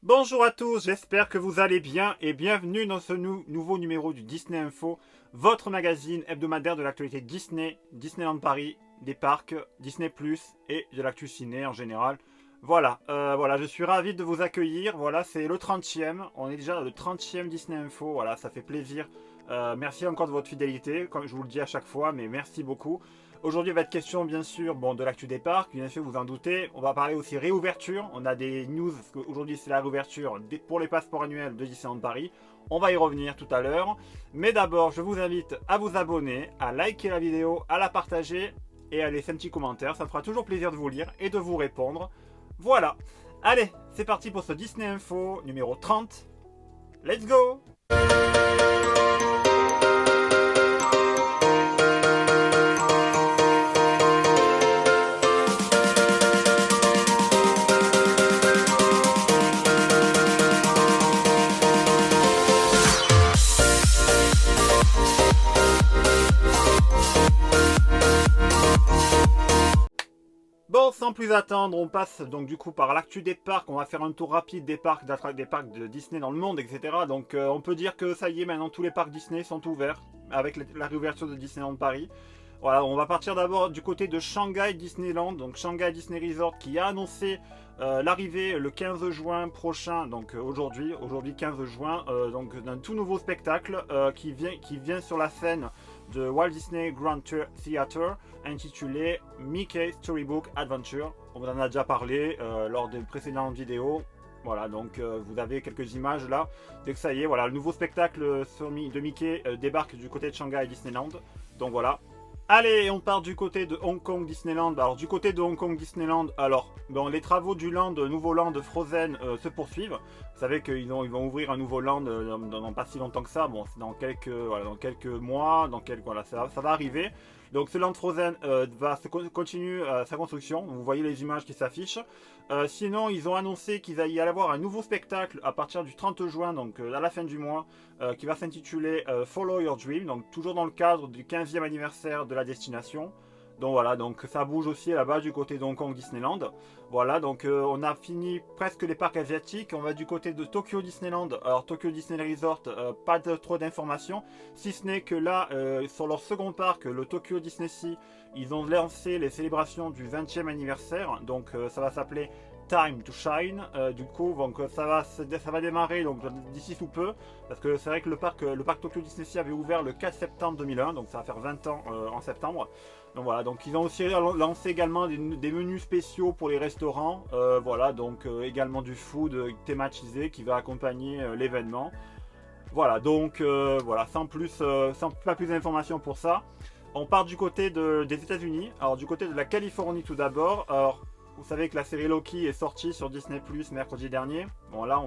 Bonjour à tous, j'espère que vous allez bien et bienvenue dans ce nouveau numéro du Disney Info, votre magazine hebdomadaire de l'actualité Disney, Disneyland Paris, des parcs, Disney+, et de l'actu ciné en général. Voilà, je suis ravi de vous accueillir, voilà, c'est le 30e, on est déjà dans le 30e Disney Info, voilà, ça fait plaisir. Merci encore de votre fidélité, comme je vous le dis à chaque fois, mais merci beaucoup. Aujourd'hui, il va être question, bien sûr, de l'actu des parcs. Bien sûr, vous en doutez. On va parler aussi réouverture. On a des news, parce qu'aujourd'hui, c'est la réouverture pour les passeports annuels de Disneyland Paris. On va y revenir tout à l'heure. Mais d'abord, je vous invite à vous abonner, à liker la vidéo, à la partager et à laisser un petit commentaire. Ça me fera toujours plaisir de vous lire et de vous répondre. Voilà. Allez, c'est parti pour ce Disney Info numéro 30. Let's go! Bon, sans plus attendre, on passe donc du coup par l'actu des parcs. On va faire un tour rapide des parcs de Disney dans le monde, etc. Donc on peut dire que ça y est, maintenant tous les parcs Disney sont ouverts avec la réouverture de Disneyland Paris. Voilà, on va partir d'abord du côté de Shanghai Disneyland, donc Shanghai Disney Resort qui a annoncé l'arrivée le 15 juin prochain, donc aujourd'hui 15 juin, donc d'un tout nouveau spectacle qui vient sur la scène de Walt Disney Grand Theater intitulé Mickey Storybook Adventure. On vous en a déjà parlé lors des précédentes vidéos. Voilà, donc vous avez quelques images là. Dès que ça y est, voilà, le nouveau spectacle de Mickey débarque du côté de Shanghai Disneyland. Donc voilà. Allez, on part du côté de Hong Kong Disneyland. Alors du côté de Hong Kong Disneyland, les travaux du nouveau land Frozen se poursuivent. Vous savez qu'ils vont ouvrir un nouveau land dans pas si longtemps que ça. Bon, c'est dans quelques mois, ça va arriver. Donc ce land Frozen continue sa construction. Vous voyez les images qui s'affichent. Sinon, ils ont annoncé qu'il allait y avoir un nouveau spectacle à partir du 30 juin, donc à la fin du mois, qui va s'intituler Follow Your Dream, donc toujours dans le cadre du 15e anniversaire de la destination. Donc voilà, donc ça bouge aussi là-bas du côté de Hong Kong Disneyland. Voilà, donc on a fini presque les parcs asiatiques. On va du côté de Tokyo Disneyland. Alors Tokyo Disney Resort, pas trop d'informations, si ce n'est que là, sur leur second parc, le Tokyo Disney Sea, ils ont lancé les célébrations du 20e anniversaire. Donc ça va s'appeler Time to Shine. Du coup, donc ça va démarrer donc d'ici sous peu, parce que c'est vrai que le parc Tokyo Disney Sea avait ouvert le 4 septembre 2001, donc ça va faire 20 ans en septembre. Donc voilà, donc ils ont aussi lancé également des menus spéciaux pour les restaurants. Voilà, donc également du food thématisé qui va accompagner l'événement. Voilà, donc voilà, pas plus d'informations pour ça. On part du côté des États-Unis. Alors du côté de la Californie tout d'abord. Alors vous savez que la série Loki est sortie sur Disney+ mercredi dernier. Bon là,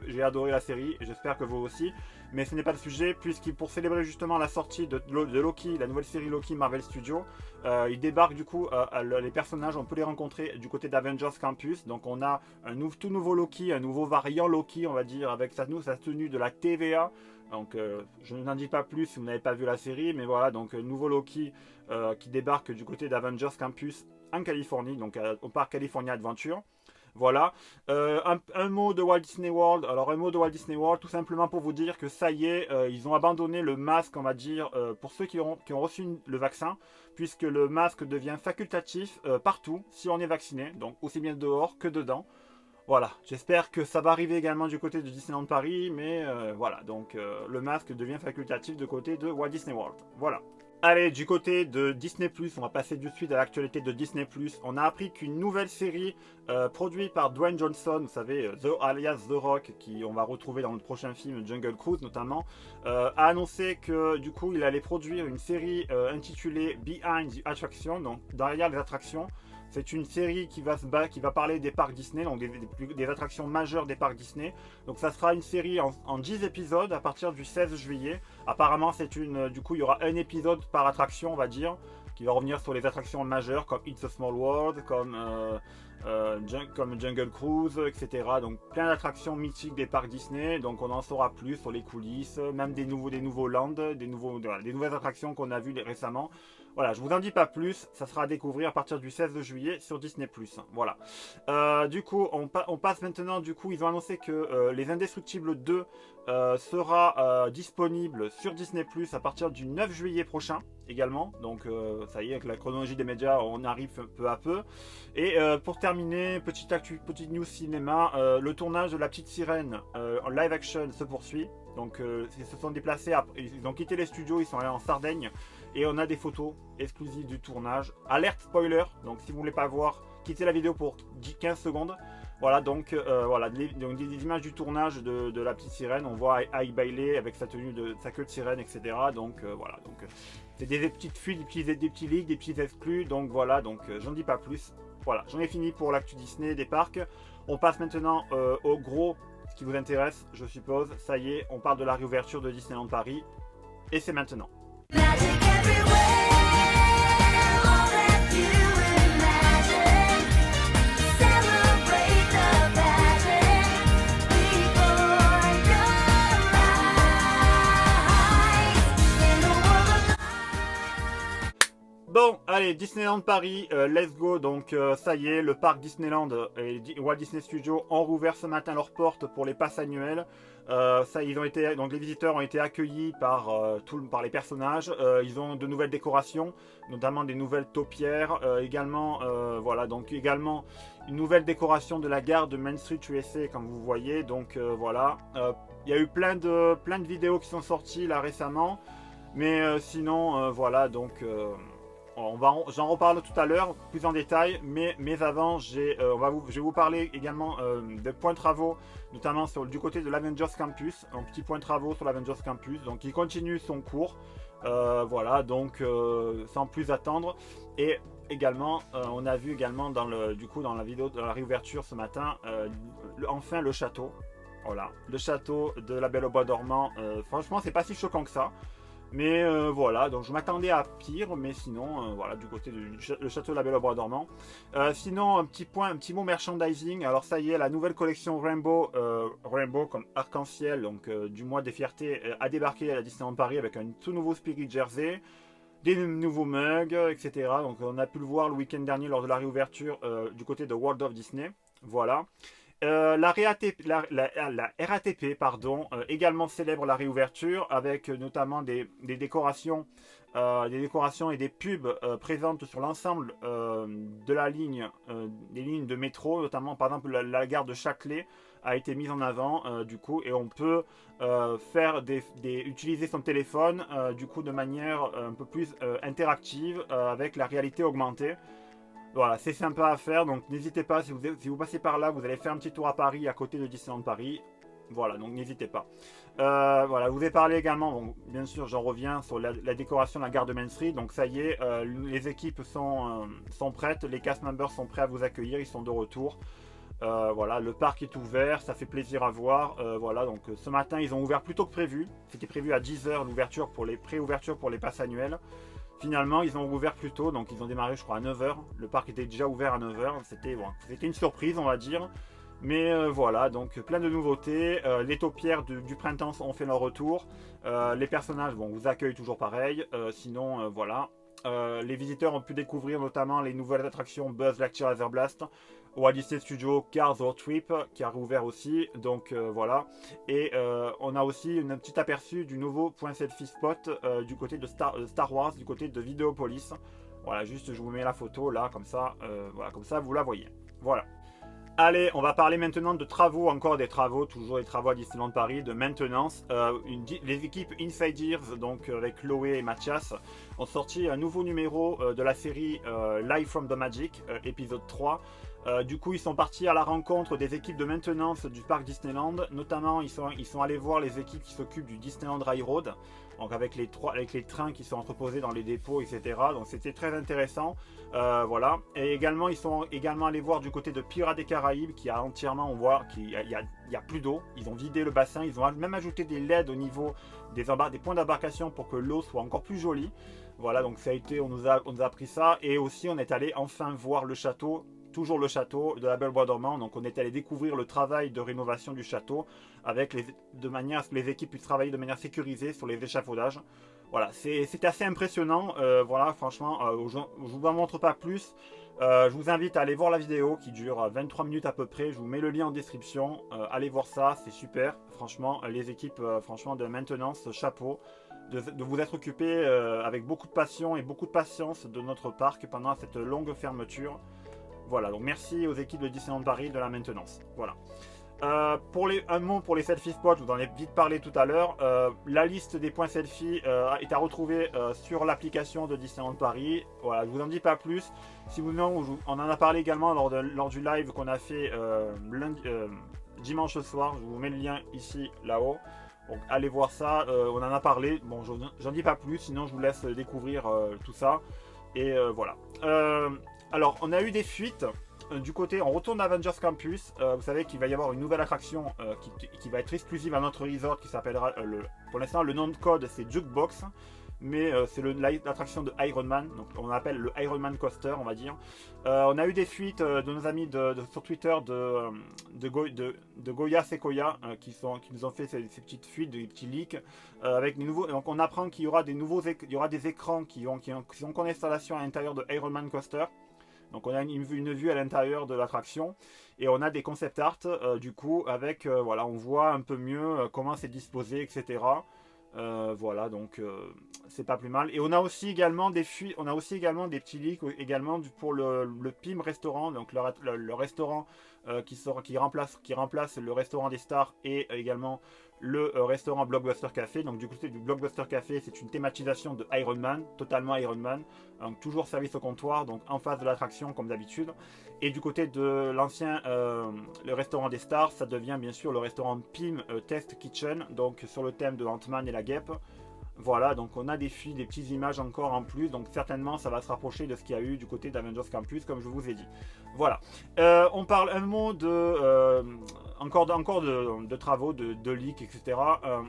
j'ai adoré la série et j'espère que vous aussi. Mais ce n'est pas le sujet, pour célébrer justement la sortie de Loki, la nouvelle série Loki Marvel Studios, il débarque du coup, les personnages, on peut les rencontrer du côté d'Avengers Campus. Donc on a un tout nouveau Loki, un nouveau variant Loki, on va dire, avec sa tenue de la TVA. Donc je n'en dis pas plus si vous n'avez pas vu la série, mais voilà, donc nouveau Loki qui débarque du côté d'Avengers Campus en Californie, donc au parc California Adventure. Voilà, un mot de Walt Disney World. Alors un mot de Walt Disney World, tout simplement pour vous dire que ça y est, ils ont abandonné le masque, on va dire, pour ceux qui ont reçu le vaccin, puisque le masque devient facultatif partout si on est vacciné, donc aussi bien dehors que dedans. Voilà, j'espère que ça va arriver également du côté de Disneyland Paris, mais voilà, donc le masque devient facultatif du côté de Walt Disney World. Voilà. Allez, du côté de Disney+, on va passer de suite à l'actualité de Disney+. On a appris qu'une nouvelle série produite par Dwayne Johnson, vous savez, alias The Rock, qui on va retrouver dans le prochain film Jungle Cruise notamment, a annoncé que du coup il allait produire une série intitulée Behind the Attraction, donc derrière les attractions. C'est une série qui va parler des parcs Disney, donc des attractions majeures des parcs Disney. Donc ça sera une série en 10 épisodes à partir du 16 juillet. Apparemment, du coup, il y aura un épisode par attraction, on va dire, qui va revenir sur les attractions majeures comme It's a Small World, comme Jungle Cruise, etc. Donc plein d'attractions mythiques des parcs Disney. Donc on en saura plus sur les coulisses, même des nouveaux lands, des nouvelles attractions qu'on a vues récemment. Voilà, je vous en dis pas plus, ça sera à découvrir à partir du 16 juillet sur Disney+. Voilà. Du coup, on passe maintenant, du coup, ils ont annoncé que Les Indestructibles 2 sera disponible sur Disney+, à partir du 9 juillet prochain, également. Donc, ça y est, avec la chronologie des médias, on arrive peu à peu. Et pour terminer, petite news cinéma, le tournage de La Petite Sirène en live action se poursuit. Donc, ils se sont déplacés, ils ont quitté les studios, ils sont allés en Sardaigne. Et on a des photos exclusives du tournage. Alerte spoiler, donc si vous voulez pas voir, quittez la vidéo pour 15 secondes. Voilà, donc voilà, donc des images du tournage de La Petite Sirène. On voit Ike Bailey avec sa tenue sa queue de sirène, etc. Donc voilà, donc c'est des petites fuites, des petits leaks, des petits exclus. Donc voilà, donc j'en dis pas plus. Voilà, j'en ai fini pour l'actu Disney des parcs. On passe maintenant au gros, ce qui vous intéresse, je suppose. Ça y est, on parle de la réouverture de Disneyland Paris. Et c'est maintenant. Magic everywhere, all that you imagine. Celebrate the pageant before your eyes. In a world of Bon, allez, Disneyland Paris, let's go. Donc, ça y est, le parc Disneyland et Walt Disney Studios ont rouvert ce matin leurs portes pour les passes annuelles. Donc les visiteurs ont été accueillis par les personnages. Ils ont de nouvelles décorations, notamment des nouvelles taupières. Voilà, donc également une nouvelle décoration de la gare de Main Street USA, comme vous voyez. Donc voilà, il y a eu plein de vidéos qui sont sorties là récemment. Mais sinon, voilà, donc j'en reparle tout à l'heure plus en détail, mais avant, je vais vous parler également des points de travaux, notamment du côté de l'Avengers Campus, un petit point de travaux sur l'Avengers Campus, donc il continue son cours, voilà, donc sans plus attendre. Et également, on a vu également dans la vidéo de la réouverture ce matin, enfin le château, voilà, le château de la Belle au Bois dormant. Franchement, c'est pas si choquant que ça. Mais voilà, donc je m'attendais à pire, mais sinon, voilà, du côté du château de la Belle au Bois dormant. Sinon, un petit mot merchandising. Alors ça y est, la nouvelle collection Rainbow comme arc-en-ciel, donc du mois des fiertés, a débarqué à la Disneyland Paris avec un tout nouveau Spirit Jersey, des nouveaux mugs, etc. Donc on a pu le voir le week-end dernier lors de la réouverture du côté de World of Disney. Voilà. La RATP, pardon, également célèbre la réouverture avec notamment des décorations et des pubs présentes sur l'ensemble de la ligne, des lignes de métro, notamment par exemple la gare de Châtelet a été mise en avant du coup, et on peut utiliser son téléphone du coup de manière un peu plus interactive avec la réalité augmentée. Voilà, c'est sympa à faire, donc n'hésitez pas, si vous passez par là, vous allez faire un petit tour à Paris, à côté de Disneyland Paris. Voilà, donc n'hésitez pas. Voilà, je vous ai parlé également, bon, bien sûr, j'en reviens sur la décoration de la gare de Main Street. Donc ça y est, les équipes sont prêtes, les cast members sont prêts à vous accueillir, ils sont de retour. Voilà, le parc est ouvert, ça fait plaisir à voir. Voilà, donc ce matin, ils ont ouvert plus tôt que prévu. C'était prévu à 10 h l'ouverture pour les pré-ouvertures pour les passes annuelles. Finalement, ils ont ouvert plus tôt, donc ils ont démarré, je crois, à 9 h. Le parc était déjà ouvert à 9 h. C'était une surprise, on va dire. Mais voilà, donc plein de nouveautés. Les taupières du printemps ont fait leur retour. Les personnages, bon, vous accueillent toujours pareil. Sinon, voilà. Les visiteurs ont pu découvrir notamment les nouvelles attractions Buzz Lightyear Laser Blast, Walt Disney Studios Cars Road Trip qui a rouvert aussi, donc voilà. Et on a aussi un petit aperçu du nouveau point selfie spot du côté de Star Wars, du côté de Videopolis. Voilà, juste je vous mets la photo là, comme ça, voilà, comme ça vous la voyez. Voilà. Allez, on va parler maintenant de travaux, encore des travaux, toujours des travaux à Disneyland Paris, de maintenance. Les équipes Inside Ears, donc avec Chloé et Mathias, ont sorti un nouveau numéro de la série Live from the Magic, épisode 3. Du coup, ils sont partis à la rencontre des équipes de maintenance du parc Disneyland. Notamment, ils sont allés voir les équipes qui s'occupent du Disneyland Railroad, donc avec les trains qui sont entreposés dans les dépôts, etc. Donc c'était très intéressant. Voilà. Et également, ils sont également allés voir du côté de Pirates des Caraïbes, qui a entièrement, on voit qu'il y a plus d'eau. Ils ont vidé le bassin. Ils ont même ajouté des LED au niveau des points d'embarcation pour que l'eau soit encore plus jolie. Voilà. Donc ça a été, on nous a appris ça. Et aussi, on est allé enfin voir le château. Toujours le château de la Belle au Bois dormant. Donc on est allé découvrir le travail de rénovation du château de manière à ce que les équipes puissent travailler de manière sécurisée sur les échafaudages. Voilà, c'est assez impressionnant. Voilà, franchement, je vous en montre pas plus. Je vous invite à aller voir la vidéo qui dure 23 minutes à peu près. Je vous mets le lien en description. Allez voir ça, c'est super. Franchement, les équipes franchement de maintenance, chapeau. De vous être occupé avec beaucoup de passion et beaucoup de patience de notre parc pendant cette longue fermeture. Voilà, donc merci aux équipes de Disneyland Paris de la maintenance. Voilà. Un mot pour les selfie spots, je vous en ai vite parlé tout à l'heure. La liste des points selfie est à retrouver sur l'application de Disneyland Paris. Voilà, je vous en dis pas plus. Si vous non, on en a parlé également lors du live qu'on a fait dimanche soir. Je vous mets le lien ici, là-haut. Donc allez voir ça, on en a parlé. Bon, j'en dis pas plus, sinon je vous laisse découvrir tout ça. Et voilà. Alors, on a eu des fuites. Du côté, on retourne à Avengers Campus. Vous savez qu'il va y avoir une nouvelle attraction qui va être exclusive à notre resort qui s'appellera, pour l'instant le nom de code c'est Jukebox, mais c'est l'attraction de Iron Man, donc on appelle le Iron Man Coaster on va dire. On a eu des fuites de nos amis sur Twitter de Goya Sequoia qui nous ont fait ces petites fuites, des petits leaks avec des nouveaux. Donc on apprend qu'il y aura des écrans qui ont comme installation à l'intérieur de Iron Man Coaster. Donc on a une vue à l'intérieur de l'attraction et on a des concept art du coup avec voilà, on voit un peu mieux comment c'est disposé, etc. Voilà, donc c'est pas plus mal. Et on a aussi également des fuites, on a aussi également des petits leaks également pour le PIM restaurant, donc le restaurant qui remplace le restaurant des stars et également le restaurant Blockbuster Café. Donc du côté du Blockbuster Café, c'est une thématisation de Iron Man, totalement Iron Man. Donc toujours service au comptoir, donc en face de l'attraction comme d'habitude. Et du côté de l'ancien le restaurant des stars, ça devient bien sûr le restaurant PIM Test Kitchen, donc sur le thème de Ant-Man et la guêpe. Voilà, donc on a des petites images encore en plus, donc certainement ça va se rapprocher de ce qu'il y a eu du côté d'Avengers Campus, comme je vous ai dit. Voilà, on parle un mot encore de travaux, de leaks, etc.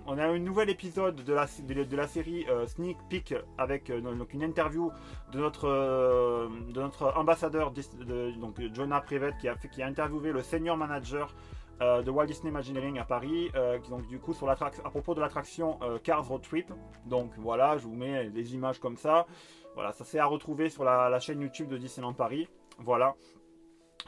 On a un nouvel épisode de la série Sneak Peek avec donc une interview de notre ambassadeur, donc Jonah Privet, qui a interviewé le senior manager de Walt Disney Imagineering à Paris, donc du coup à propos de l'attraction Cars Road Trip. Donc voilà, je vous mets des images comme ça. Voilà, ça c'est à retrouver sur la chaîne YouTube de Disneyland Paris. Voilà.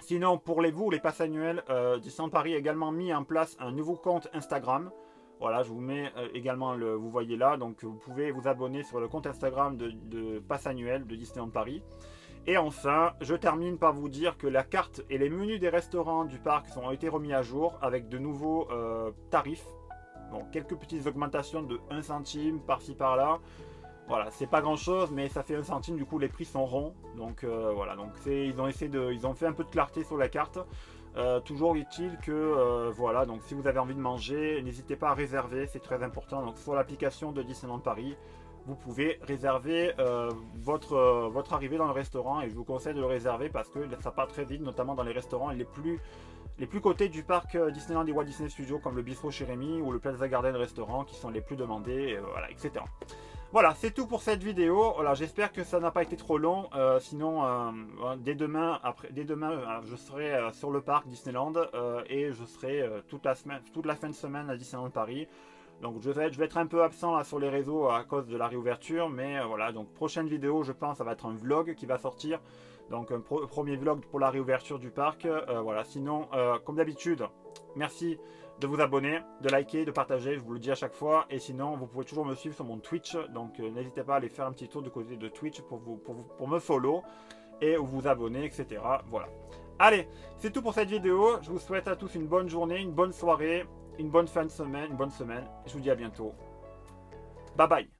Sinon, pour les passes annuelles, Disneyland Paris a également mis en place un nouveau compte Instagram. Voilà, je vous mets également vous voyez là, donc vous pouvez vous abonner sur le compte Instagram de passe annuel de Disneyland Paris. Et enfin, je termine par vous dire que la carte et les menus des restaurants du parc ont été remis à jour avec de nouveaux tarifs. Bon, quelques petites augmentations de 1 centime par-ci par-là. Voilà, c'est pas grand chose, mais ça fait 1 centime, du coup les prix sont ronds. Donc voilà, donc ils ont fait un peu de clarté sur la carte. Toujours est-il que voilà, donc si vous avez envie de manger, n'hésitez pas à réserver, c'est très important. Donc sur l'application de Disneyland Paris, vous pouvez réserver votre arrivée dans le restaurant, et je vous conseille de le réserver parce que ça part très vite, notamment dans les restaurants les plus cotés du parc Disneyland et Walt Disney Studios, comme le Bistrot chez Rémy ou le Plaza Garden Restaurant, qui sont les plus demandés, voilà, etc. Voilà, c'est tout pour cette vidéo. Voilà, j'espère que ça n'a pas été trop long. Sinon, dès demain, je serai sur le parc Disneyland et je serai toute la fin de semaine à Disneyland Paris. Donc je vais être un peu absent là sur les réseaux à cause de la réouverture, mais voilà, donc prochaine vidéo, je pense, ça va être un vlog qui va sortir. Donc un premier vlog pour la réouverture du parc. Voilà, sinon, comme d'habitude, merci de vous abonner, de liker, de partager, je vous le dis à chaque fois. Et sinon, vous pouvez toujours me suivre sur mon Twitch, donc n'hésitez pas à aller faire un petit tour du côté de Twitch pour me follow et vous abonner, etc. Voilà. Allez, c'est tout pour cette vidéo. Je vous souhaite à tous une bonne journée, une bonne soirée, une bonne fin de semaine, une bonne semaine. Je vous dis à bientôt. Bye bye.